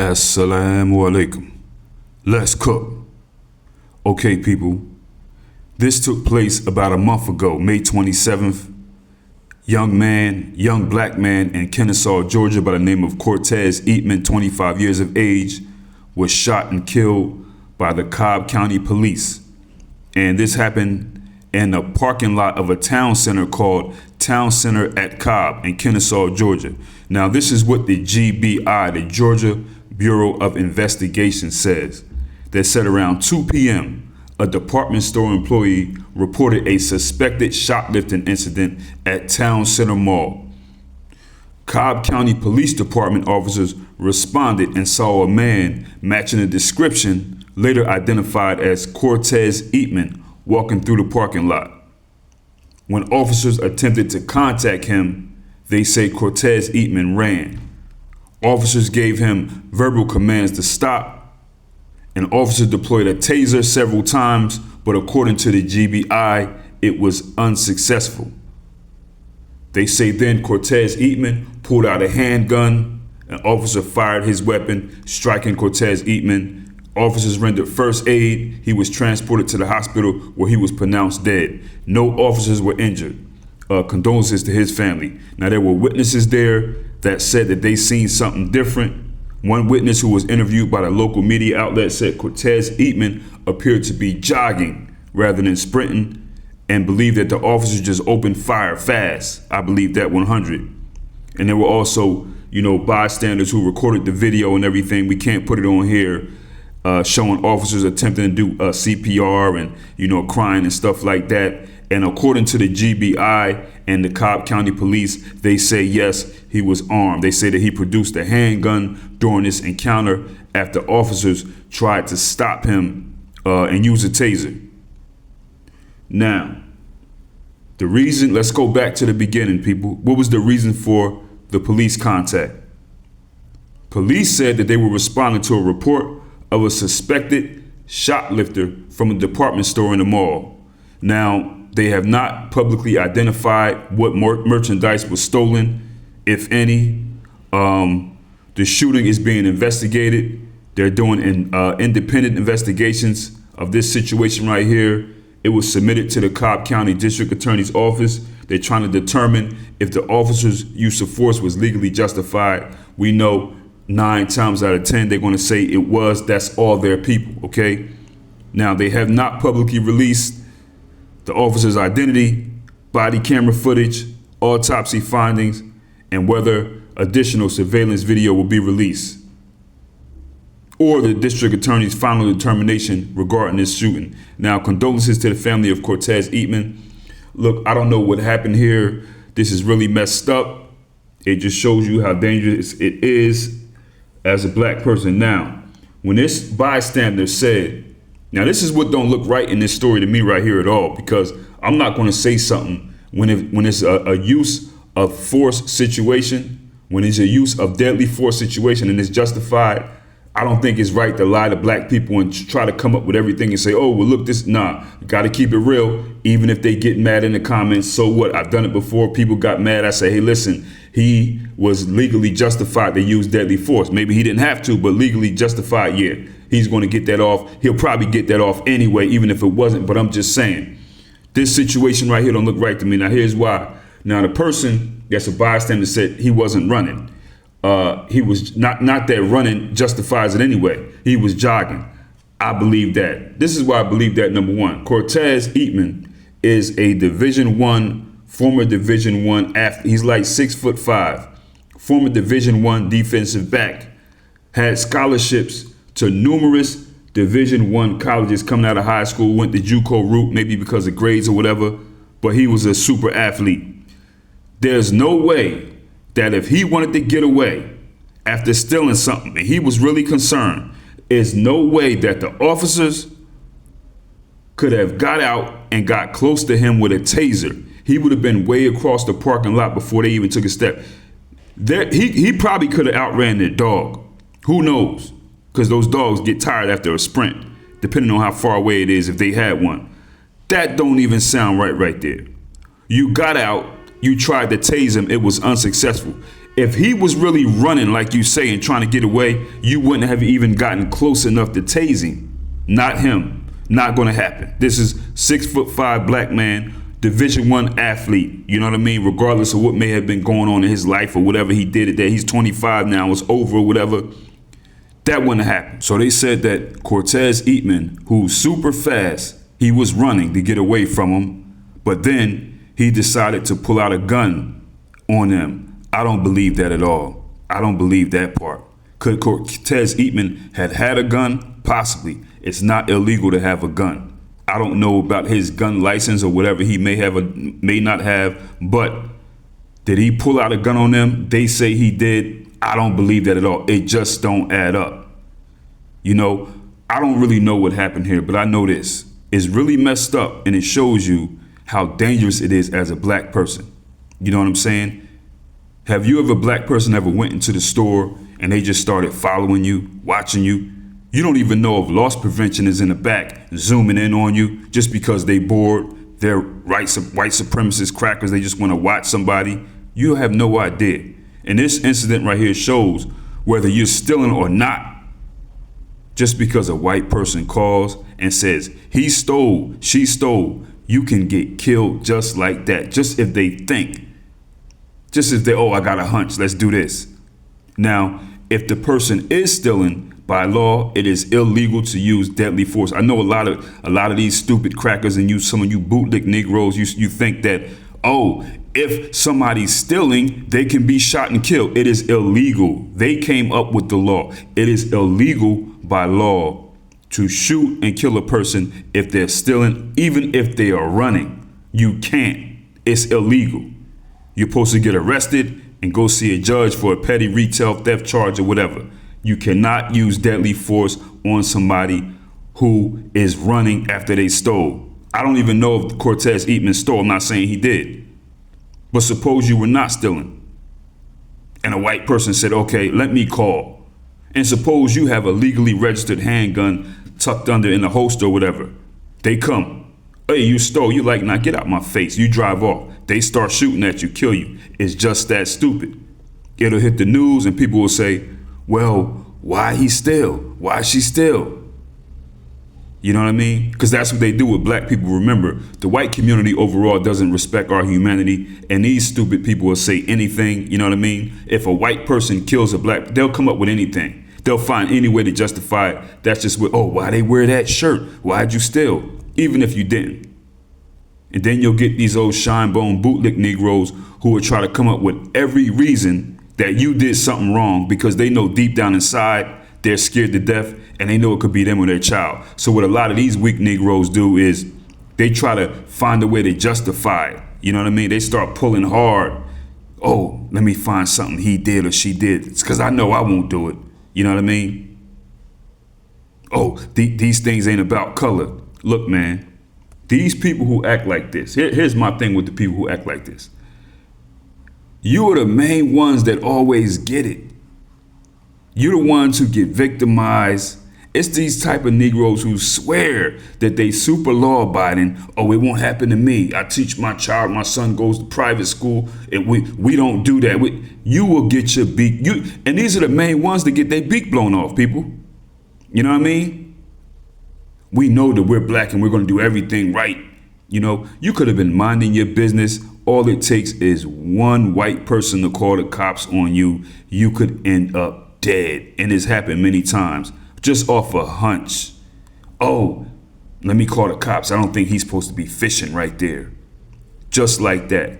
Assalamu alaikum. Let's cook. Okay, people. This took place about a month ago, May 27th. Young black man in Kennesaw, Georgia by the name of Cortez Eatman, 25 years of age, was shot and killed by the Cobb County Police. And this happened in a parking lot of a town center called Town Center at Cobb in Kennesaw, Georgia. Now, this is what the GBI, the Georgia Bureau of Investigation, says. They said around 2 p.m., a department store employee reported a suspected shoplifting incident at Town Center Mall. Cobb County Police Department officers responded and saw a man matching the description, later identified as Cortez Eatman, walking through the parking lot. When officers attempted to contact him, they say Cortez Eatman ran. Officers gave him verbal commands to stop. An officer deployed a taser several times, but according to the GBI, it was unsuccessful. They say then Cortez Eatman pulled out a handgun. An officer fired his weapon, striking Cortez Eatman. Officers rendered first aid. He was transported to the hospital where he was pronounced dead. No officers were injured. Condolences to his family. Now, there were witnesses there that said that they seen something different. One witness who was interviewed by the local media outlet said Cortez Eatman appeared to be jogging rather than sprinting and believed that the officers just opened fire fast. I believe that 100. And there were also, bystanders who recorded the video and everything. We can't put it on here, showing officers attempting to do CPR and, crying and stuff like that. And according to the GBI and the Cobb County Police, they say, yes, he was armed. They say that he produced a handgun during this encounter after officers tried to stop him and use a taser. Now, the reason, let's go back to the beginning, people. What was the reason for the police contact? Police said that they were responding to a report of a suspected shoplifter from a department store in the mall. Now, they have not publicly identified what merchandise was stolen, if any. The shooting is being investigated. They're doing independent investigations of this situation right here. It was submitted to the Cobb County District Attorney's Office. They're trying to determine if the officer's use of force was legally justified. We know 9 times out of 10, they're going to say it was. That's all their people, okay? Now, they have not publicly released the officer's identity, body camera footage, autopsy findings, and whether additional surveillance video will be released, or the district attorney's final determination regarding this shooting. Now, condolences to the family of Cortez Eatman. Look, I don't know what happened here. This is really messed up. It just shows you how dangerous it is as a black person. Now, when this bystander said, now this is what don't look right in this story to me right here at all, because I'm not going to say something when it's a use of force situation, when it's a use of deadly force situation and it's justified. I don't think it's right to lie to black people and try to come up with everything and say, oh, well, look, this, nah, you got to keep it real. Even if they get mad in the comments, so what? I've done it before. People got mad. I say, hey, listen, he was legally justified to use deadly force. Maybe he didn't have to, but legally justified, yeah. He's going to get that off. He'll probably get that off anyway, even if it wasn't. But I'm just saying, this situation right here don't look right to me. Now, here's why. Now, the person that's a bystander said he wasn't running. He was not that running justifies it anyway. He was jogging. I believe that. This is why I believe that, number one. Cortez Eatman is a former Division I athlete. He's like 6'5", former Division I defensive back, had scholarships to numerous Division I colleges coming out of high school, went the JUCO route, maybe because of grades or whatever, but he was a super athlete. There's no way that if he wanted to get away after stealing something and he was really concerned, there's no way that the officers could have got out and got close to him with a taser. He would have been way across the parking lot before they even took a step. He probably could have outran their dog. Who knows? Because those dogs get tired after a sprint, depending on how far away it is if they had one. That don't even sound right there. You got out, you tried to tase him, it was unsuccessful. If he was really running like you say and trying to get away, you wouldn't have even gotten close enough to tase him. Not him. Not going to happen. This is 6'5" black man, Division I athlete. You know what I mean? Regardless of what may have been going on in his life or whatever he did it, that he's 25 now, it's over or whatever. That wouldn't happen. So they said that Cortez Eatman, who's super fast, he was running to get away from him, but then he decided to pull out a gun on them. I don't believe that at all. I don't believe that part. Could Cortez Eatman had a gun? Possibly. It's not illegal to have a gun. I don't know about his gun license or whatever he may have may not have, but did he pull out a gun on them? They say he did. I don't believe that at all. It just don't add up. You know, I don't really know what happened here, but I know this. It's really messed up, and it shows you how dangerous it is as a black person. You know what I'm saying? Have you ever, black person, ever went into the store and they just started following you, watching you? You don't even know if loss prevention is in the back, zooming in on you just because they bored. They're white supremacist crackers. They just want to watch somebody. You have no idea. And this incident right here shows whether you're stealing or not. Just because a white person calls and says, he stole, she stole, you can get killed just like that. Just if they think. Just if they, oh, I got a hunch, let's do this. Now, if the person is stealing, by law, it is illegal to use deadly force. I know a lot of these stupid crackers and some of you bootleg Negroes, you think that, oh, if somebody's stealing, they can be shot and killed. It is illegal. They came up with the law. It is illegal by law to shoot and kill a person if they're stealing, even if they are running. You can't. It's illegal. You're supposed to get arrested and go see a judge for a petty retail theft charge or whatever. You cannot use deadly force on somebody who is running after they stole. I don't even know if Cortez Eatman stole. I'm not saying he did. But suppose you were not stealing and a white person said, okay, let me call. And suppose you have a legally registered handgun tucked under in a holster or whatever. They come. Hey, you stole. You like, nah, get out my face. You drive off. They start shooting at you, kill you. It's just that stupid. It'll hit the news and people will say, well, why he steal? Why she steal? You know what I mean? Because that's what they do with black people. Remember, the white community overall doesn't respect our humanity, and these stupid people will say anything. You know what I mean? If a white person kills a black, they'll come up with anything. They'll find any way to justify it. That's just what, oh, why they wear that shirt? Why'd you steal? Even if you didn't. And then you'll get these old shine bone bootlick Negroes who will try to come up with every reason that you did something wrong because they know deep down inside they're scared to death and they know it could be them or their child. So what a lot of these weak Negroes do is they try to find a way to justify it. You know what I mean? They start pulling hard. Oh, let me find something he did or she did. It's because I know I won't do it. You know what I mean? Oh, these things ain't about color. Look, man, these people who act like this, here's my thing with the people who act like this. You are the main ones that always get it. You're the ones who get victimized. It's these type of Negroes who swear that they super law abiding. Oh, it won't happen to me. I teach my child, my son goes to private school, and we don't do that. You will get your beak. And these are the main ones that get their beak blown off, people. You know what I mean? We know that we're black and we're going to do everything right. You know, you could have been minding your business. All it takes is one white person to call the cops on you. You could end up dead. And it's happened many times. Just off a hunch. Oh, let me call the cops. I don't think he's supposed to be fishing right there. Just like that.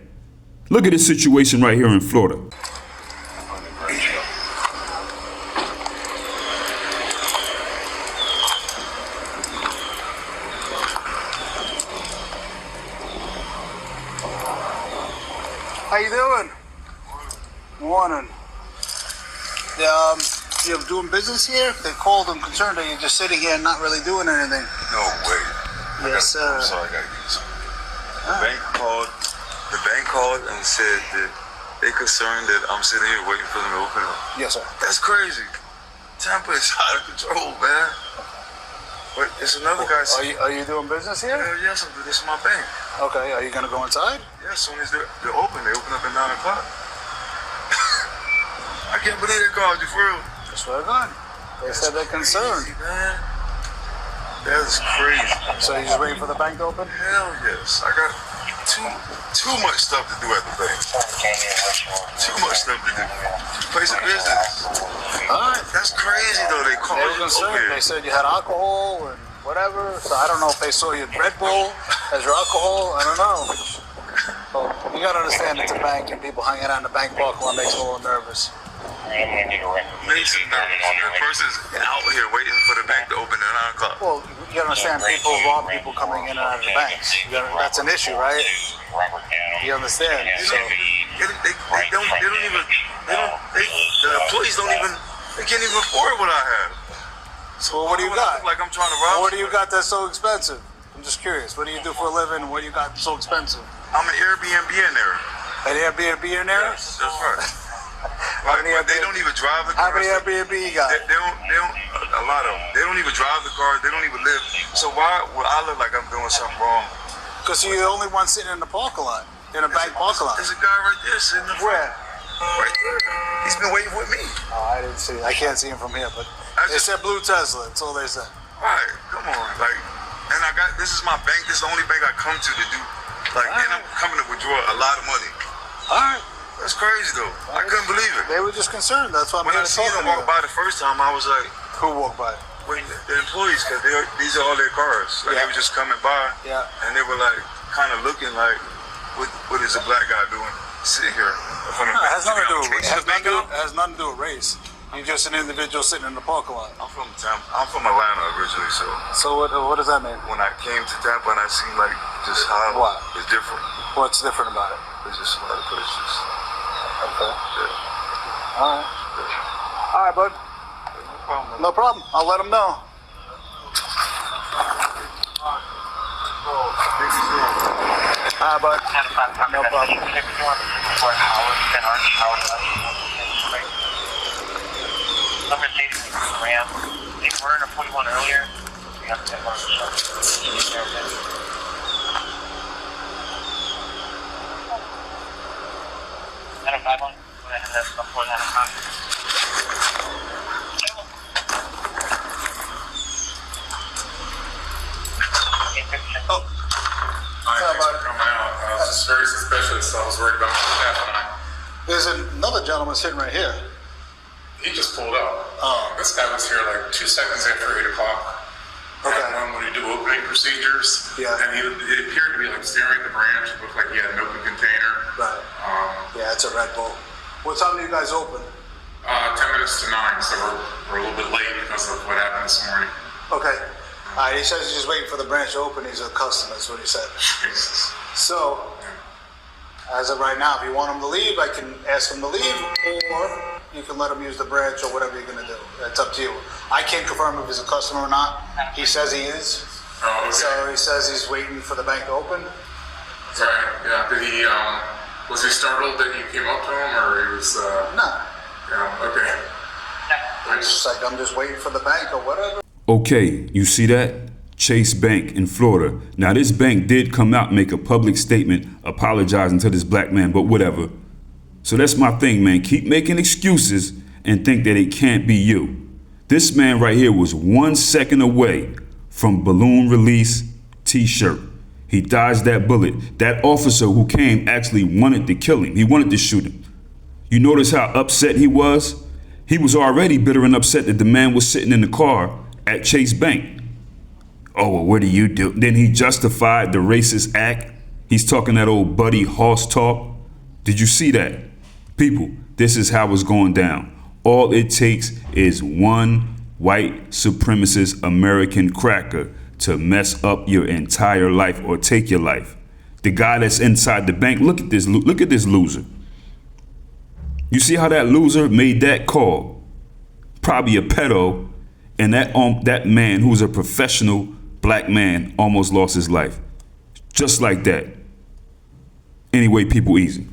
Look at this situation right here in Florida. How you doing? Morning. You're doing business here? They called. I'm concerned that you're just sitting here and not really doing anything. No way. Yes, sir. I'm sorry, I gotta get some. The bank called and said that they're concerned that I'm sitting here waiting for them to open up. Yes, sir. That's crazy. Tampa is out of control, man. But it's another guy. Are you doing business here? Yes, this is my bank. Okay. Are you gonna go inside? Yeah, as soon as they're open, they open up at 9 o'clock. can't believe they called you for real. I swear to God. They said they're concerned. Crazy, man. That's crazy. So you just waiting for the bank to open? Hell yes. I got too much stuff to do at the bank. Too much stuff to do. Place of business. All right. That's crazy though. They called They were you concerned. over They here. said you had alcohol and whatever. So I don't know if they saw you Red Bull as your alcohol. I don't know. So you gotta understand it's a bank and people hanging out in the bank parking lot makes them a little nervous. Makes it nervous. The person's out here waiting for the bank to open at 9 o'clock. Well, you gotta understand people rob people coming in and out of the banks. That's an issue, right? You understand? So The employees they can't even afford what I have. well, what do you I got? look like I'm trying to rob What do you somebody. got that's so expensive? I'm just curious. What do you do for a living? What do you got so expensive? I'm an Airbnb in there. An Airbnb in there? Yes, that's right. Like, they don't even drive the How cars. many Airbnb you got? They don't, a lot of them. They don't even drive the cars. They don't even live. So why would I look like I'm doing something wrong? Because you're the only one sitting in the parking lot, in a bank parking lot. There's a guy right there sitting in the Where? front. Right there. He's been waiting with me. Oh, I didn't see. I can't see him from here, but I they just- said blue Tesla. That's all they said. Right, come on. Like, and this is my bank. This is the only bank I come to do, like, and I'm coming to withdraw a lot of money. All right. That's crazy though. I couldn't believe it. They were just concerned. That's why I'm When here I to seen talk them to walk you. by the first time, I was like, Who walked by? when the employees, because these are all their cars. Like, Yeah. they were just coming by, Yeah. and they were like, kind of looking like, what is a black guy doing sitting here in front of No, it has nothing to do with Can you race. the bank out? It has nothing to do with race. You're just an individual sitting in the parking lot. I'm from Tampa. I'm from Atlanta originally, so So what does that mean? when I came to Tampa and I seen like just how What? it's different. What's different about it? It's just a lot of places. Okay. Yeah. All right. All right, bud. No problem. No problem. I'll let them know. All right, bud. No problem. They were in a 41 earlier. We have to take one of the Out of 5 1. That's before that. Oh. Hi, thanks for coming out. I was just very suspicious, so I was worried about my staff and I. There's another gentleman sitting right here. He just pulled up. Oh. This guy was here like 2 seconds after 8 o'clock. Okay. When we do opening procedures. Yeah. And it appeared to be like staring at the branch. It looked like he had an open container. Right. Yeah, it's a Red Bull. What time do you guys open? 10 minutes to 9, so we're a little bit late because of what happened this morning. Okay. All right, he says he's just waiting for the branch to open. He's a customer, is what he said. Jesus. So, as of right now, if you want him to leave, I can ask him to leave, or you can let him use the branch or whatever you're going to do. It's up to you. I can't confirm if he's a customer or not. He says he is. Oh, okay. So he says he's waiting for the bank to open. Right, yeah. Did he, was he startled that you came up to him, or he was, No. yeah, okay. It's just like, I'm just waiting for the bank or whatever. Okay, you see that? Chase Bank in Florida. Now, this bank did come out and make a public statement apologizing to this black man, but whatever. So that's my thing, man. Keep making excuses and think that it can't be you. This man right here was 1 second away from balloon release t-shirt. He dodged that bullet. That officer who came actually wanted to kill him. He wanted to shoot him. You notice how upset he was? He was already bitter and upset that the man was sitting in the car at Chase Bank. Oh, well, what do you do? Then he justified the racist act. He's talking that old Buddy Hoss talk. Did you see that? People, this is how it's going down. All it takes is one white supremacist American cracker to mess up your entire life or take your life. The guy that's inside the bank, look at this loser. You see how that loser made that call? Probably a pedo, and that man who's a professional black man almost lost his life. Just like that. Anyway, people, easy.